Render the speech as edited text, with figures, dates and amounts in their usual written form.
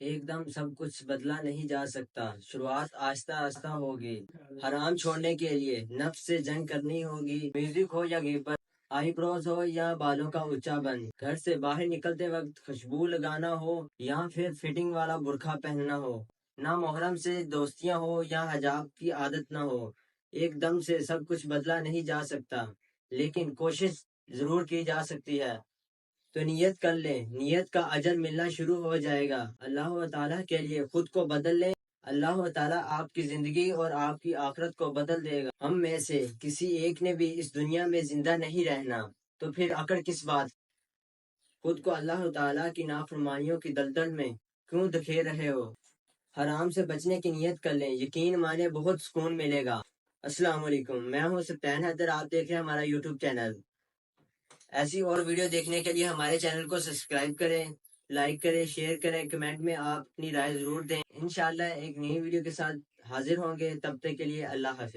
ایک دم سب کچھ بدلا نہیں جا سکتا، شروعات آہستہ آہستہ ہوگی۔ حرام چھوڑنے کے لیے نفس سے جنگ کرنی ہوگی، میوزک ہو یا غیبت، آئی بروز ہو یا بالوں کا اونچا بن، گھر سے باہر نکلتے وقت خوشبو لگانا ہو یا پھر فٹنگ والا برقع پہننا ہو، نہ محرم سے دوستیاں ہو یا حجاب کی عادت نہ ہو، ایک دم سے سب کچھ بدلا نہیں جا سکتا، لیکن کوشش ضرور کی جا سکتی ہے۔ تو نیت کر لیں، نیت کا اجر ملنا شروع ہو جائے گا۔ اللہ تعالیٰ کے لیے خود کو بدل لیں، اللہ تعالیٰ آپ کی زندگی اور آپ کی آخرت کو بدل دے گا۔ ہم میں سے کسی ایک نے بھی اس دنیا میں زندہ نہیں رہنا، تو پھر اکڑ کس بات؟ خود کو اللہ تعالیٰ کی نافرمانیوں کی دلدل میں کیوں دکھیر رہے ہو؟ حرام سے بچنے کی نیت کر لیں، یقین مانے بہت سکون ملے گا۔ السلام علیکم، میں ہوں سفیان حیدر، آپ دیکھ رہے ہیں ہمارا یوٹیوب چینل۔ ایسی اور ویڈیو دیکھنے کے لیے ہمارے چینل کو سبسکرائب کریں، لائک کریں، شیئر کریں، کمنٹ میں آپ اپنی رائے ضرور دیں۔ انشاءاللہ ایک نئی ویڈیو کے ساتھ حاضر ہوں گے، تب تک کے لیے اللہ حافظ۔